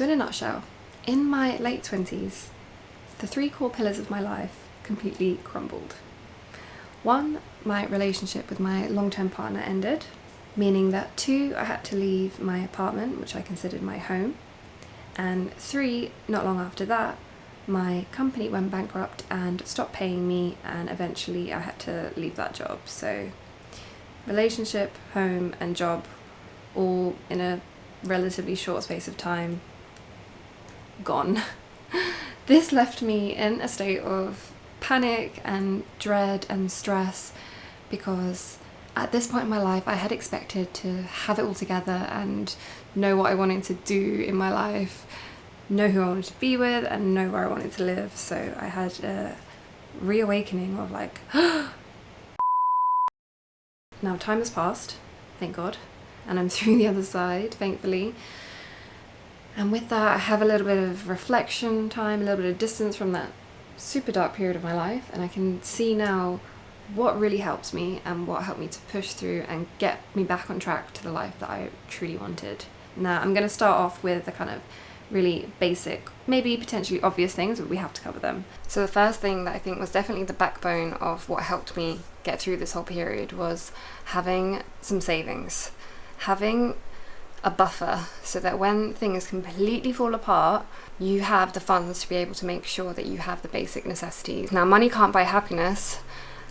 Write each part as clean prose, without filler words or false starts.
So in a nutshell, in my late 20s, the three core pillars of my life completely crumbled. 1, my relationship with my long-term partner ended, meaning that 2, I had to leave my apartment, which I considered my home, and 3, not long after that, my company went bankrupt and stopped paying me, and eventually I had to leave that job. So relationship, home and job, all in a relatively short space of time, gone. This left me in a state of panic and dread and stress, because at this point in my life I had expected to have it all together and know what I wanted to do in my life, know who I wanted to be with, and know where I wanted to live. So I had a reawakening of like now time has passed, thank God, and I'm through the other side, thankfully. And with that I have a little bit of reflection time, a little bit of distance from that super dark period of my life, and I can see now what really helps me and what helped me to push through and get me back on track to the life that I truly wanted. Now I'm going to start off with the kind of really basic, maybe potentially obvious things, but we have to cover them. So the first thing that I think was definitely the backbone of what helped me get through this whole period was having some savings, having a buffer, so that when things completely fall apart, you have the funds to be able to make sure that you have the basic necessities. Now, money can't buy happiness,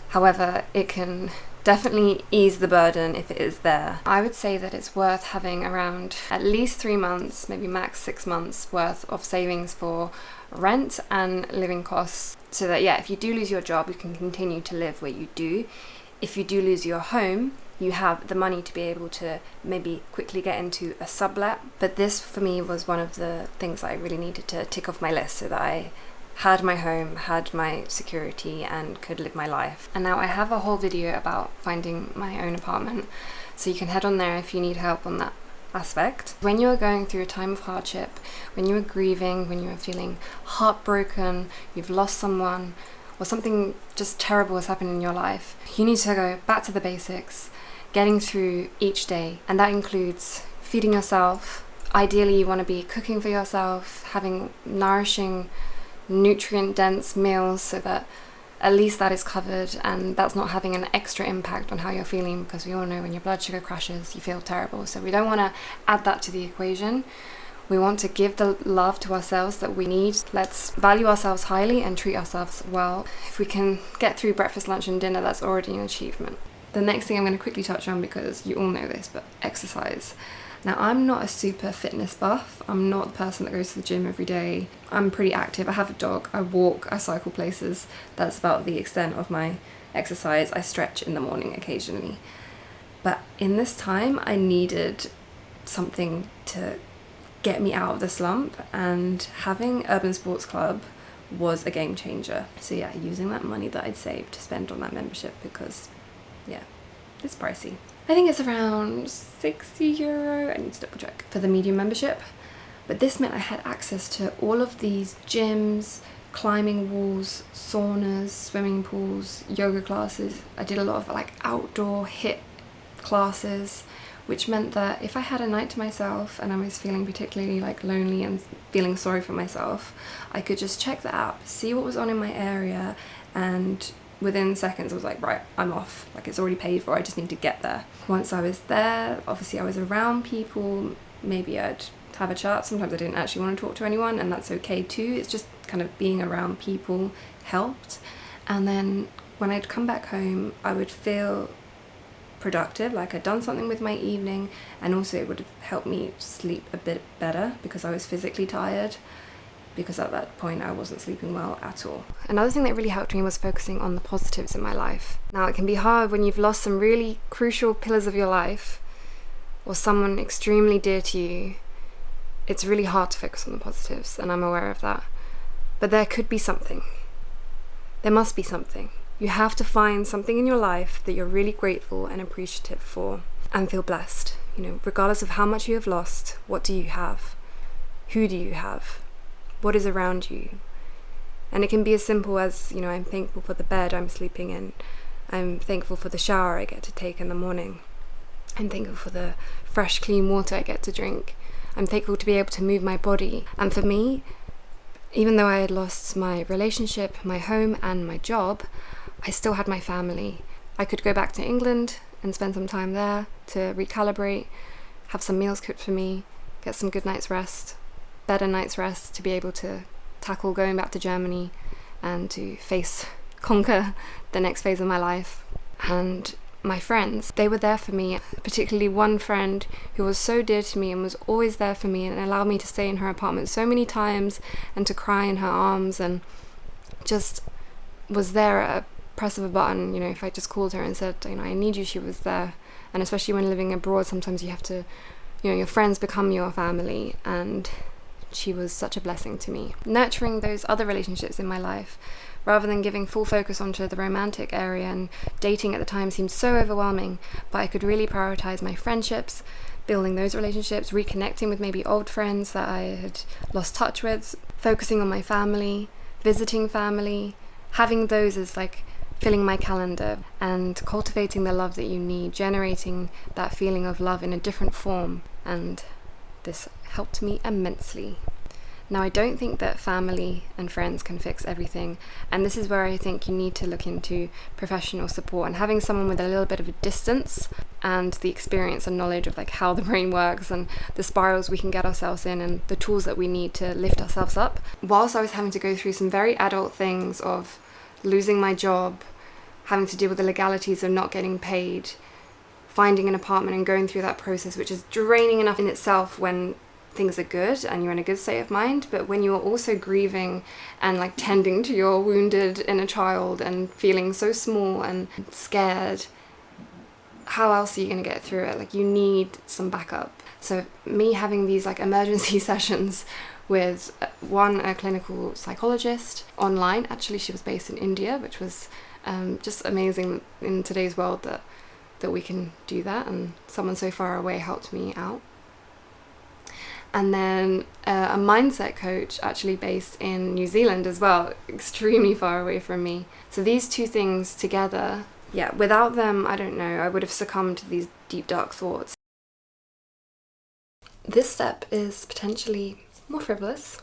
however, it can definitely ease the burden if it is there. I would say that it's worth having around at least 3 months, maybe max 6 months worth of savings for rent and living costs, so that if you do lose your job, you can continue to live where you do. If you do lose your home, you have the money to be able to maybe quickly get into a sublet. But this for me was one of the things I really needed to tick off my list, so that I had my home, had my security, and could live my life. And now I have a whole video about finding my own apartment, so you can head on there if you need help on that aspect. When you're going through a time of hardship, when you're grieving, when you're feeling heartbroken, you've lost someone, or something just terrible has happened in your life, you need to go back to the basics, getting through each day. And that includes feeding yourself. Ideally, you want to be cooking for yourself, having nourishing, nutrient-dense meals, so that at least that is covered and that's not having an extra impact on how you're feeling, because we all know when your blood sugar crashes, you feel terrible. So we don't want to add that to the equation. We want to give the love to ourselves that we need. Let's value ourselves highly and treat ourselves well. If we can get through breakfast, lunch and dinner, that's already an achievement. The next thing I'm going to quickly touch on, because you all know this, but exercise. Now, I'm not a super fitness buff. I'm not the person that goes to the gym every day. I'm pretty active. I have a dog. I walk. I cycle places. That's about the extent of my exercise. I stretch in the morning occasionally. But in this time, I needed something to get me out of the slump, and having Urban Sports Club was a game changer. So using that money that I'd saved to spend on that membership, because it's pricey. I think it's around €60, I need to double check, for the medium membership. But this meant I had access to all of these gyms, climbing walls, saunas, swimming pools, yoga classes. I did a lot of outdoor HIIT classes, which meant that if I had a night to myself and I was feeling particularly lonely and feeling sorry for myself, I could just check the app, see what was on in my area, and within seconds I was like, right, I'm off. It's already paid for, I just need to get there. Once I was there, obviously I was around people, maybe I'd have a chat. Sometimes I didn't actually want to talk to anyone, and that's okay too. It's just kind of being around people helped. And then when I'd come back home, I would feel productive, like I'd done something with my evening, and also it would have helped me sleep a bit better because I was physically tired, because at that point I wasn't sleeping well at all. Another thing that really helped me was focusing on the positives in my life. Now, it can be hard when you've lost some really crucial pillars of your life, or someone extremely dear to you. It's really hard to focus on the positives, and I'm aware of that. But there could be something. There must be something. You have to find something in your life that you're really grateful and appreciative for, and feel blessed. Regardless of how much you have lost, what do you have? Who do you have? What is around you? And it can be as simple as, I'm thankful for the bed I'm sleeping in. I'm thankful for the shower I get to take in the morning. I'm thankful for the fresh, clean water I get to drink. I'm thankful to be able to move my body. And for me, even though I had lost my relationship, my home, and my job, I still had my family. I could go back to England and spend some time there to recalibrate, have some meals cooked for me, get some good night's rest, better night's rest to be able to tackle going back to Germany and to conquer the next phase of my life. And my friends, they were there for me, particularly one friend who was so dear to me and was always there for me and allowed me to stay in her apartment so many times and to cry in her arms, and just was there at a press of a button. If I just called her and said, I need you, she was there. And especially when living abroad, sometimes you have to, your friends become your family, and she was such a blessing to me. Nurturing those other relationships in my life, rather than giving full focus onto the romantic area, and dating at the time seemed so overwhelming, but I could really prioritize my friendships, building those relationships, reconnecting with maybe old friends that I had lost touch with, focusing on my family, visiting family, having those as like filling my calendar, and cultivating the love that you need, generating that feeling of love in a different form. And this helped me immensely. Now, I don't think that family and friends can fix everything, and this is where I think you need to look into professional support and having someone with a little bit of a distance and the experience and knowledge of like how the brain works and the spirals we can get ourselves in and the tools that we need to lift ourselves up. Whilst I was having to go through some very adult things of losing my job, having to deal with the legalities of not getting paid, finding an apartment and going through that process, which is draining enough in itself when things are good and you're in a good state of mind, but when you're also grieving and like tending to your wounded inner child and feeling so small and scared, how else are you going to get through it? Like, you need some backup. So me having these like emergency sessions with a clinical psychologist online, actually she was based in India, which was just amazing in today's world that we can do that, and someone so far away helped me out. And then a mindset coach actually based in New Zealand as well, extremely far away from me. So these two things together, without them, I don't know, I would have succumbed to these deep, dark thoughts. This step is potentially more frivolous.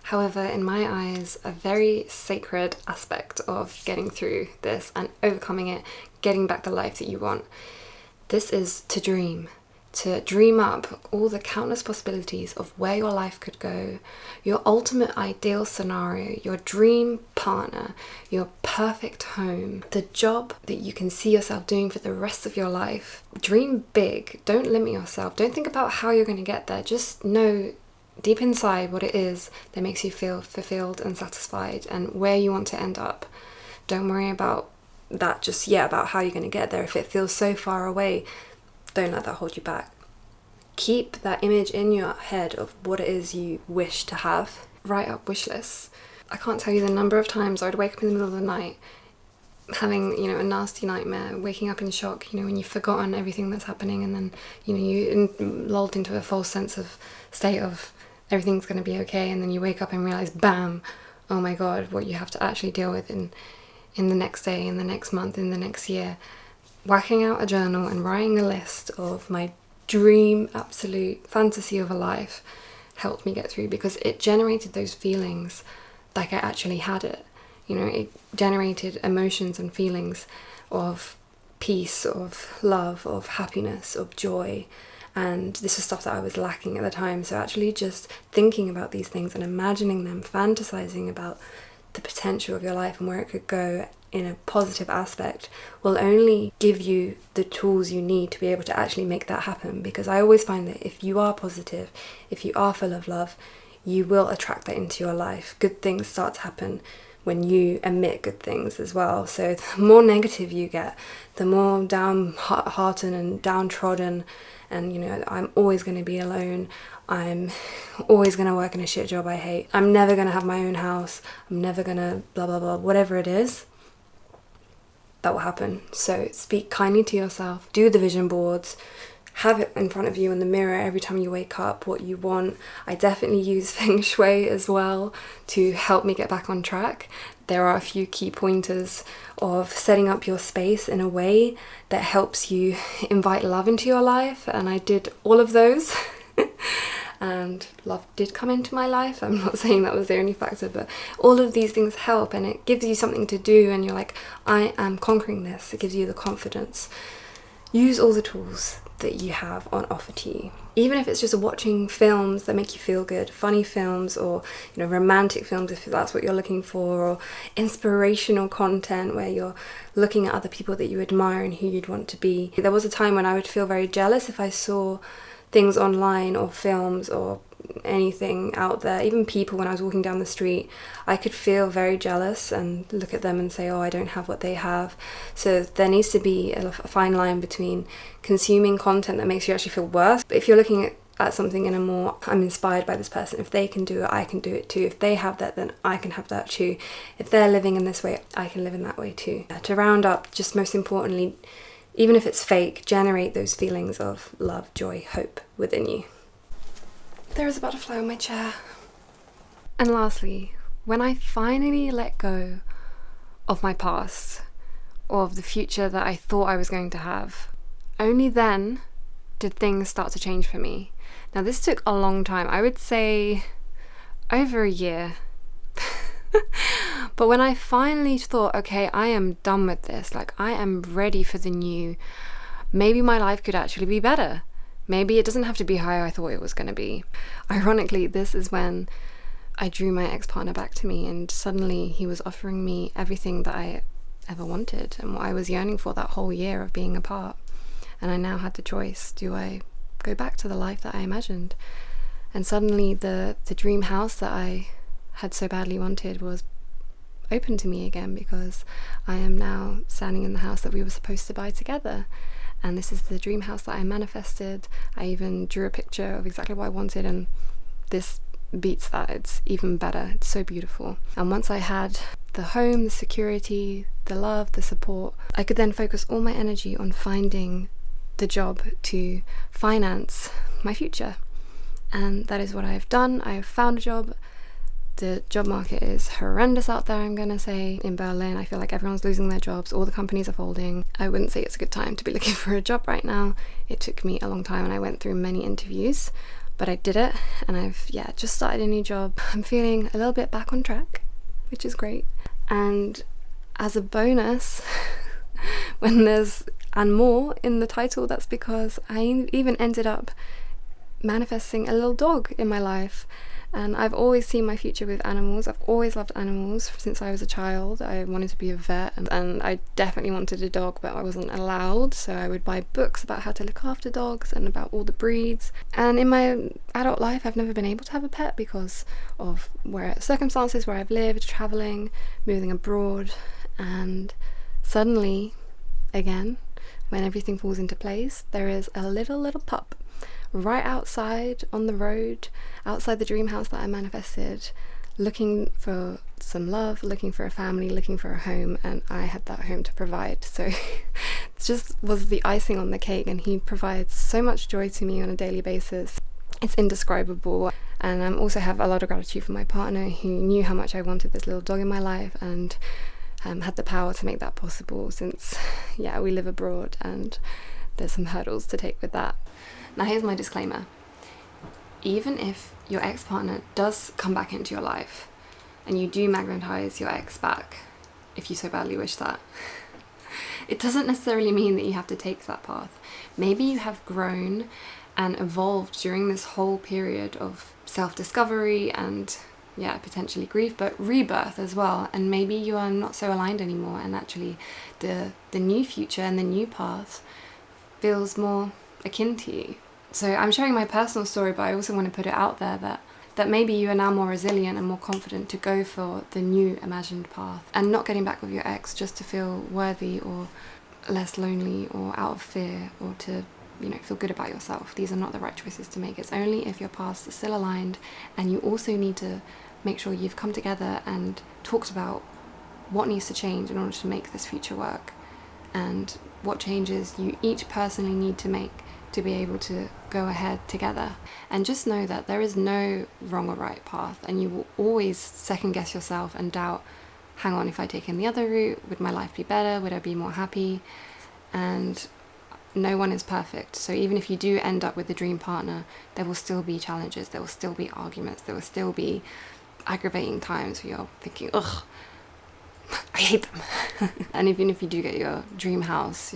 However, in my eyes, a very sacred aspect of getting through this and overcoming it, getting back the life that you want. This is to dream up all the countless possibilities of where your life could go, your ultimate ideal scenario, your dream partner, your perfect home, the job that you can see yourself doing for the rest of your life. Dream big. Don't limit yourself. Don't think about how you're going to get there. Just know deep inside what it is that makes you feel fulfilled and satisfied and where you want to end up. Don't worry about that just yet, about how you're going to get there. If it feels so far away, don't let that hold you back. Keep that image in your head of what it is you wish to have. Write up wish lists. I can't tell you the number of times I would wake up in the middle of the night having, a nasty nightmare, waking up in shock, when you've forgotten everything that's happening, and then, you lulled into a false sense of state of everything's going to be okay, and then you wake up and realize, bam, oh my God, what you have to actually deal with in the next day, in the next month, in the next year. Whacking out a journal and writing a list of my dream, absolute fantasy of a life helped me get through, because it generated those feelings like I actually had it. It generated emotions and feelings of peace, of love, of happiness, of joy. And this was stuff that I was lacking at the time. So actually just thinking about these things and imagining them, fantasizing about the potential of your life and where it could go in a positive aspect will only give you the tools you need to be able to actually make that happen. Because I always find that if you are positive, if you are full of love, you will attract that into your life. Good things start to happen when you emit good things as well. So the more negative you get, the more downhearted and downtrodden, and I'm always going to be alone, I'm always going to work in a shit job I hate, I'm never going to have my own house, I'm never going to blah blah blah, whatever it is, that will happen. So speak kindly to yourself, do the vision boards, have it in front of you in the mirror every time you wake up, what you want. I definitely use Feng Shui as well to help me get back on track. There are a few key pointers of setting up your space in a way that helps you invite love into your life, and I did all of those. and love did come into my life. I'm not saying that was the only factor, but all of these things help, and it gives you something to do, and you're like, I am conquering this. It gives you the confidence. Use all the tools that you have on offer to you. Even if it's just watching films that make you feel good, funny films, or romantic films if that's what you're looking for, or inspirational content where you're looking at other people that you admire and who you'd want to be. There was a time when I would feel very jealous if I saw things online or films or anything out there, even people when I was walking down the street, I could feel very jealous and look at them and say, oh, I don't have what they have. So there needs to be a fine line between consuming content that makes you actually feel worse. But if you're looking at something in a more, I'm inspired by this person, if they can do it, I can do it too. If they have that, then I can have that too. If they're living in this way, I can live in that way too. To round up, just most importantly, even if it's fake, generate those feelings of love, joy, hope within you. There is a butterfly on my chair. And lastly, when I finally let go of my past, or of the future that I thought I was going to have, only then did things start to change for me. Now this took a long time, I would say over a year. But when I finally thought, okay, I am done with this, like I am ready for the new, maybe my life could actually be better. Maybe it doesn't have to be how I thought it was going to be. Ironically, this is when I drew my ex-partner back to me, and suddenly he was offering me everything that I ever wanted and what I was yearning for that whole year of being apart. And I now had the choice, do I go back to the life that I imagined? And suddenly the dream house that I had so badly wanted was open to me again, because I am now standing in the house that we were supposed to buy together. And this is the dream house that I manifested. I even drew a picture of exactly what I wanted, and this beats that. It's even better. It's so beautiful. And once I had the home, the security, the love, the support, I could then focus all my energy on finding the job to finance my future. And that is what I have done. I have found a job. The job market is horrendous out there, I'm gonna say. In Berlin, I feel like everyone's losing their jobs, all the companies are folding. I wouldn't say it's a good time to be looking for a job right now. It took me a long time and I went through many interviews, but I did it, and I've just started a new job. I'm feeling a little bit back on track, which is great. And as a bonus, when there's "and more" in the title, that's because I even ended up manifesting a little dog in my life. And I've always seen my future with animals. I've always loved animals since I was a child. I wanted to be a vet, and I definitely wanted a dog, but I wasn't allowed. So I would buy books about how to look after dogs and about all the breeds. And in my adult life, I've never been able to have a pet because of circumstances where I've lived, traveling, moving abroad. And suddenly, again, when everything falls into place, there is a little pup right outside on the road, outside the dream house that I manifested, looking for some love, looking for a family, looking for a home, and I had that home to provide. So it just was the icing on the cake, and he provides so much joy to me on a daily basis. It's indescribable. And I also have a lot of gratitude for my partner, who knew how much I wanted this little dog in my life, and had the power to make that possible, since we live abroad and there's some hurdles to take with that. Now here's my disclaimer. Even if your ex-partner does come back into your life and you do magnetize your ex back, if you so badly wish that, it doesn't necessarily mean that you have to take that path. Maybe you have grown and evolved during this whole period of self-discovery and potentially grief, but rebirth as well, and maybe you are not so aligned anymore, and actually the new future and the new path feels more akin to you. So I'm sharing my personal story, but I also want to put it out there that maybe you are now more resilient and more confident to go for the new imagined path, and not getting back with your ex just to feel worthy or less lonely or out of fear, or to feel good about yourself. These are not the right choices to make. It's only if your paths are still aligned, and you also need to make sure you've come together and talked about what needs to change in order to make this future work, and what changes you each personally need to make to be able to go ahead together. And just know that there is no wrong or right path, and you will always second guess yourself and doubt, if I taken the other route, would my life be better? Would I be more happy? And no one is perfect. So even if you do end up with a dream partner, there will still be challenges, there will still be arguments, there will still be aggravating times where you're thinking, ugh, I hate them. And even if you do get your dream house,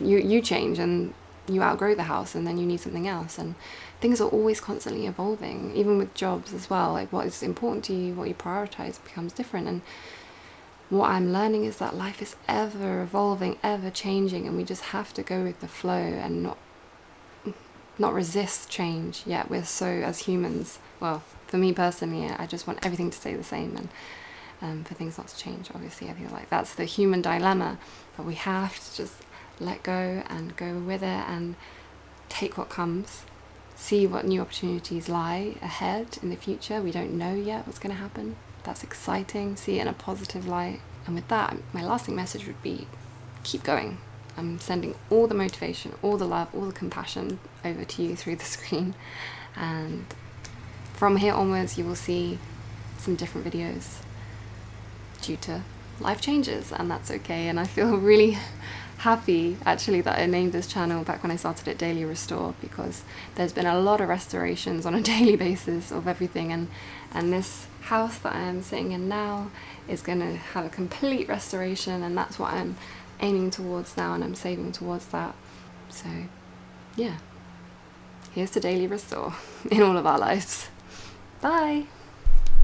you change and you outgrow the house, and then you need something else, and things are always constantly evolving. Even with jobs as well, like what is important to you, what you prioritize becomes different. And what I'm learning is that life is ever evolving, ever changing, and we just have to go with the flow and not resist change. Yet we're so, as humans, well, for me personally, I just want everything to stay the same, and for things not to change. Obviously, I feel like that's the human dilemma, but we have to just let go and go with it and take what comes, see what new opportunities lie ahead in the future. We don't know yet what's going to happen. That's exciting. See it in a positive light. And with that, my lasting message would be keep going. I'm sending all the motivation, all the love, all the compassion over to you through the screen. And from here onwards, you will see some different videos due to life changes, and that's okay. And I feel really happy actually that I named this channel back when I started at Daily Restore, because there's been a lot of restorations on a daily basis of everything, and this house that I am sitting in now is going to have a complete restoration, and that's what I'm aiming towards now, and I'm saving towards that. So yeah, here's to Daily Restore in all of our lives. Bye.